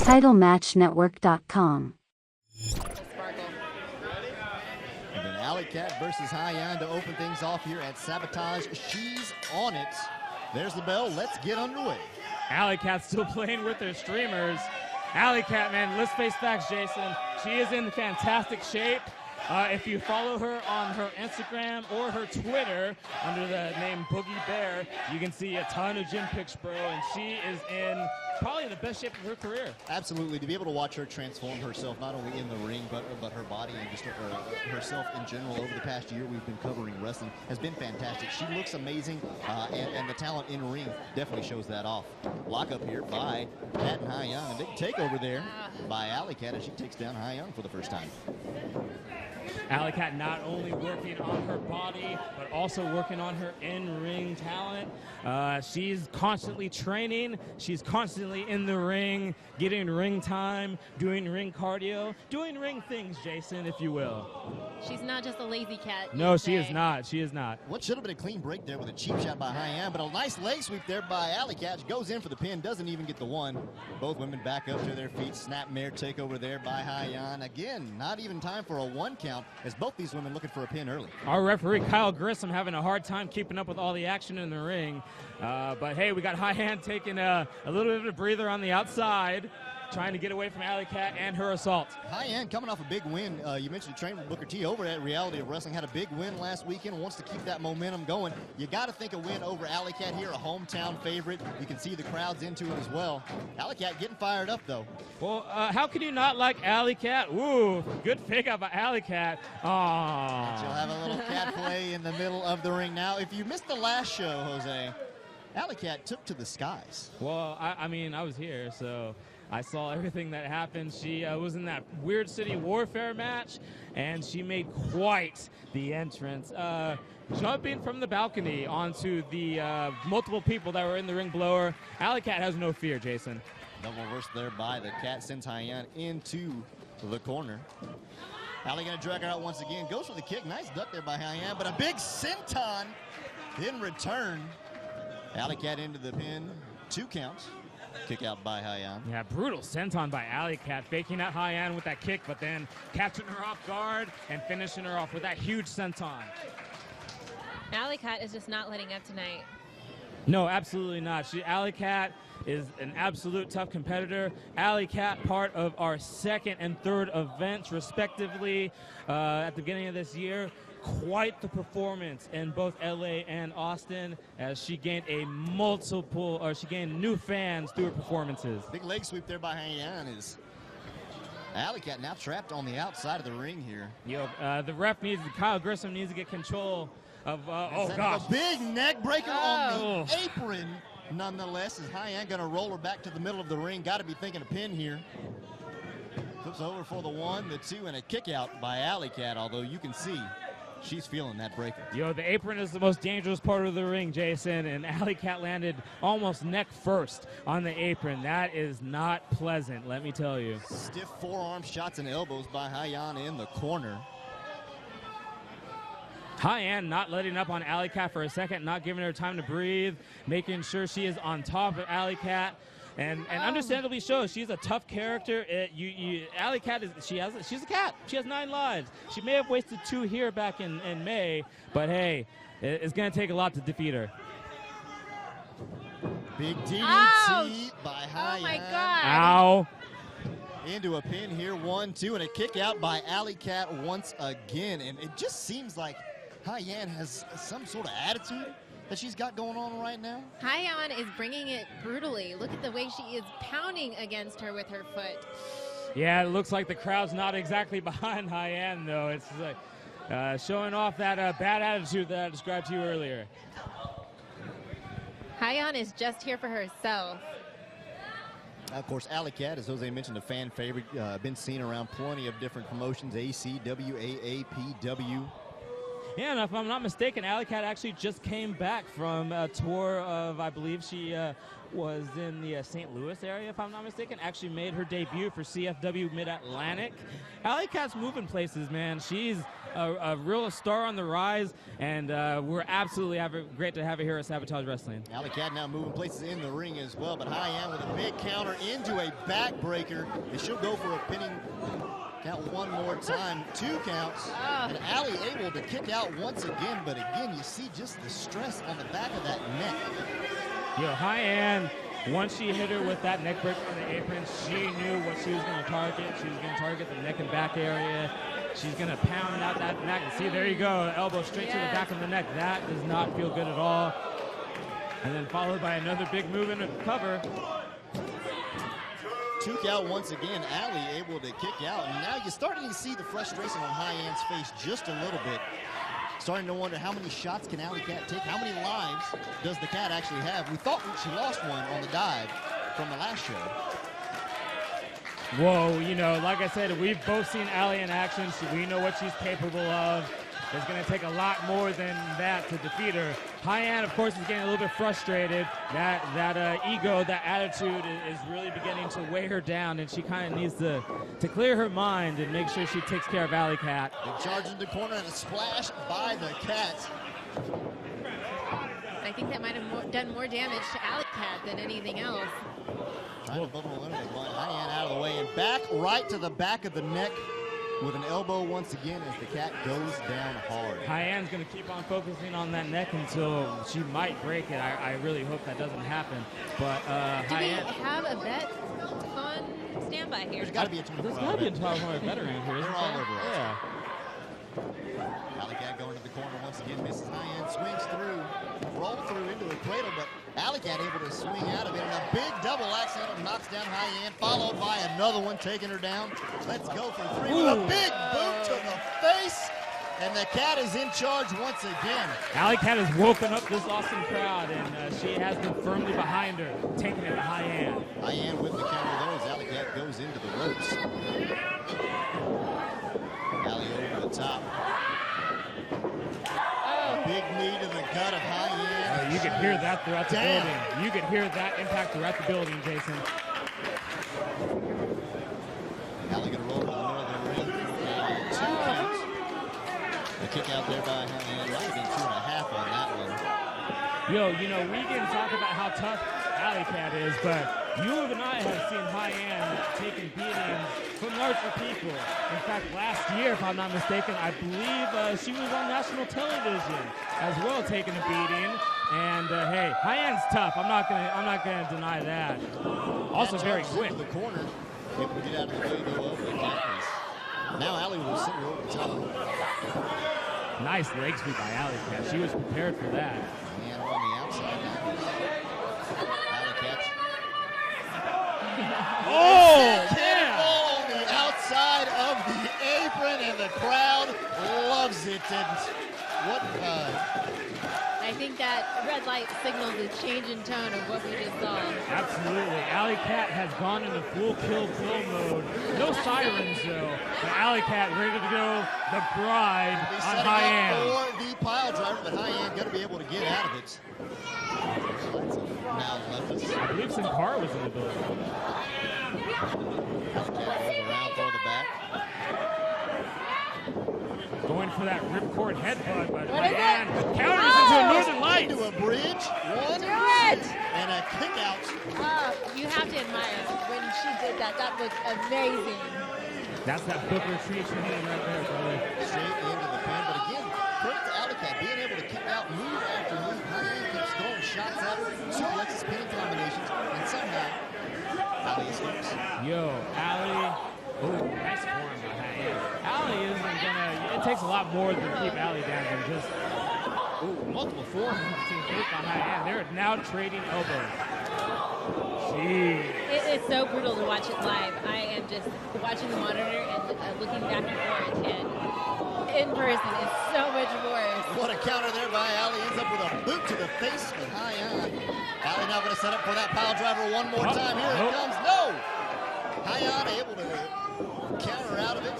TitleMatchNetwork.com. And then Allie Kat versus Hyan to open things off here at Sabotage. She's on it. There's the bell. Let's get underway. Allie Kat's still playing with her streamers. Allie Kat, man, let's face facts, Jason. She is in fantastic shape. If you follow her on her Instagram or her Twitter under the name Boogie Bear, you can see a ton of gym pics, bro, and she is in probably the best shape of her career. Absolutely. To be able to watch her transform herself, not only in the ring, but her body and just herself in general over the past year we've been covering wrestling has been fantastic. She looks amazing, and the talent in ring definitely shows that off. Lock up here by Kat and Hyan. A big takeover there by Allie Kat as she takes down Hyan for the first time. Allie Kat not only working on her body, but also working on her in-ring talent. She's constantly training. She's constantly in the ring, getting ring time, doing ring cardio, doing ring things, Jason, if you will. She's not just a lazy cat. No, she is not. She is not. What should have been a clean break there with a cheap shot by Hyan, but a nice leg sweep there by Allie Katch. Goes in for the pin, doesn't even get the one. Both women back up to their feet. Snapmare takeover there by Hyan. Again, not even time for a one count, as both these women looking for a pin early. Our referee, Kyle Grissom, having a hard time keeping up with all the action in the ring. But hey, we got Hyan taking a little bit of a breather on the outside, trying to get away from Allie Kat and her assault. Hyan coming off a big win. You mentioned the trainer Booker T over at Reality of Wrestling. Had a big win last weekend. Wants to keep that momentum going. You got to think a win over Allie Kat here, a hometown favorite. You can see the crowd's into it as well. Allie Kat getting fired up, though. Well, how can you not like Allie Kat? Ooh, good pick up by Allie Kat. Aww. She'll have a little cat play in the middle of the ring. Now, if you missed the last show, Jose, Allie Kat took to the skies. Well, I mean, I was here, so I saw everything that happened. She was in that Weird City Warfare match, and she made quite the entrance. Jumping from the balcony onto the multiple people that were in the ring below her. Allie Kat has no fear, Jason. Double reverse there by the Cat, sends Hyan into the corner. Allie gonna drag her out once again. Goes for the kick. Nice duck there by Hyan, but a big senton in return. Allie Kat into the pin. 2 counts. Kick out by Hyan. Yeah, brutal senton by Allie Kat, faking out Hyan with that kick, but then catching her off guard and finishing her off with that huge senton. Allie Kat is just not letting up tonight. No, absolutely not. Allie Kat is an absolute tough competitor. Allie Kat, part of our second and third events, respectively, at the beginning of this year. Quite the performance in both LA and Austin, as she gained she gained new fans through her performances. Big leg sweep there by Hyan is Allie Kat now trapped on the outside of the ring here. The ref Kyle Grissom needs to get control of, oh gosh. A big neck breaker on the apron, nonetheless, is Hyan gonna roll her back to the middle of the ring. Gotta be thinking a pin here. Flips over for the 1, the 2, and a kick out by Allie Kat, although you can see she's feeling that breaker. The apron is the most dangerous part of the ring, Jason, and Allie Kat landed almost neck first on the apron. That is not pleasant, let me tell you. Stiff forearm shots and elbows by Hyan in the corner. Hyan not letting up on Allie Kat for a second, not giving her time to breathe, making sure she is on top of Allie Kat. And understandably so, she's a tough character. Allie Kat she's a cat. She has 9 lives. She may have wasted 2 here back in May, but hey, it's going to take a lot to defeat her. Big DDT by Hyan. Oh my God. Ow. Into a pin here, 1, 2, and a kick out by Allie Kat once again. And it just seems like Hyan has some sort of attitude that she's got going on right now. Hyan is bringing it brutally. Look at the way she is pounding against her with her foot. Yeah, it looks like the crowd's not exactly behind Hyan, though. It's like showing off that bad attitude that I described to you earlier. Hyan is just here for herself. Of course, Allie Kat, as Jose mentioned, a fan favorite. Been seen around plenty of different promotions, ACW, AAPW. Yeah, and if I'm not mistaken, Allie Kat actually just came back from a tour of, I believe she was in the St. Louis area, if I'm not mistaken. Actually made her debut for CFW Mid-Atlantic. Allie Kat's moving places, man. She's a real star on the rise, and we're absolutely great to have her here at Sabotage Wrestling. Allie Kat now moving places in the ring as well, but Hyan with a big counter into a backbreaker, and she'll go for a pinning count one more time, 2 counts, and Allie able to kick out once again, but again, you see just the stress on the back of that neck. Yo, Hyan, once she hit her with that neck breaker on the apron, she knew what she was going to target. She was going to target the neck and back area. She's going to pound out that neck. See, there you go, elbow straight to the back of the neck. That does not feel good at all. And then followed by another big move in a cover. 2 count once again, Allie able to kick out, and now you're starting to see the frustration on Hyan's face just a little bit. Starting to wonder how many shots can Allie Kat take, how many lives does the Cat actually have? We thought she lost one on the dive from the last show. Whoa, you know, like I said, we've both seen Allie in action. We know what she's capable of. It's going to take a lot more than that to defeat her. Hyan, of course, is getting a little bit frustrated. That ego, that attitude is really beginning to weigh her down, and she kind of needs to clear her mind and make sure she takes care of Allie Kat. Big charge into the corner and a splash by the Cat. I think that might have done more damage to Allie Kat than anything else. Trying to bubble a little bit, but Hyan out of the way and back right to the back of the neck with an elbow once again as the Cat goes down hard. Hyan's going to keep on focusing on that neck until she might break it. I really hope that doesn't happen. But Do we Hyan, have a vet on standby here? There's got to be a 24-hour there's got to be a 12-hour vet around here, isn't They're all there? over us. Yeah. Allie Kat going to the corner once again, misses Hyan, swings through, roll through into the cradle, but Allie Kat able to swing out of it, and a big double axe handle knocks down Hyan, followed by another one taking her down. Let's go for 3 with a big boot to the face, and the Cat is in charge once again. Allie Kat has woken up this awesome crowd, and she has them firmly behind her, taking it to Hyan. Hyan with the counter though as Allie Kat goes into the ropes. Allie over the top. Big knee to the gut of Hyan. You could hear that throughout the building. You could hear that impact throughout the building, Jason. Allie gonna roll to the middle of the ring. 2 counts. A kick out there by Hyan. Might have been 2.5 on that one. Yo, you know, we can talk about how tough Allie Kat is, but you and I have seen Hyan taking beatings from larger people. In fact, last year, if I'm not mistaken, I believe she was on national television as well, taking a beating. And hey, Hyan's tough. I'm not gonna deny that. Also very quick. The corner. Able to get out of the way, go over the Cat. Now Allie will sit her over the top. Nice leg sweep by Allie Kat. She was prepared for that. And on the outside now. Allie Kat. Oh, Cannonball on the outside of the apron, and the crowd loves it. And what? I think that red light signals a change in tone of what we just saw. Absolutely. Allie Kat has gone into full Kill Bill mode. No sirens, though. But Allie Kat ready to go the bride on Hyan. For the pile driver, but Hyan going to be able to get out of it. Now left us. I believe Sin Cara was in the building. Allie Kat goes around for the back. Going for that ripcord headbutt, but What is Hyan it? counters into a Northern Lights. Into a bridge. One. Do it! And a kick out. You have to admire when she did that. That was amazing. That's that Booker T training right there, brother. Straight into the pin. But again, credit to Allie Kat being able to kick out move after move. Hyan keeps throwing shots at her, suplexes, pinning combinations, and somehow Allie escapes. Yo, Allie. Oh, nice form by Hyan. Allie isn't gonna. It takes a lot more to keep Allie down than just multiple forearms being faced by Hyan. They're now trading elbows. Jeez. It is so brutal to watch it live. I am just watching the monitor and looking back and forth, and in person is so much worse. What a counter there by Allie. Ends up with a boot to the face with Hyan. Allie now going to set up for that pile driver one more time. Here it comes. No! Hyan able to counter out of it.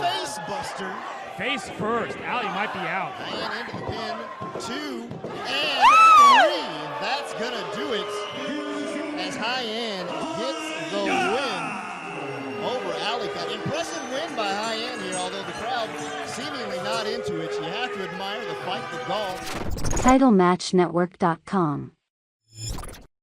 Face buster. Face first. Allie might be out. Hyan into the pin. 2 and 3. that's going to do it as Hyan gets the win over Allie Kat. Impressive win by Hyan here, although the crowd seemingly not into it. You have to admire the fight, the gall. TitleMatchNetwork.com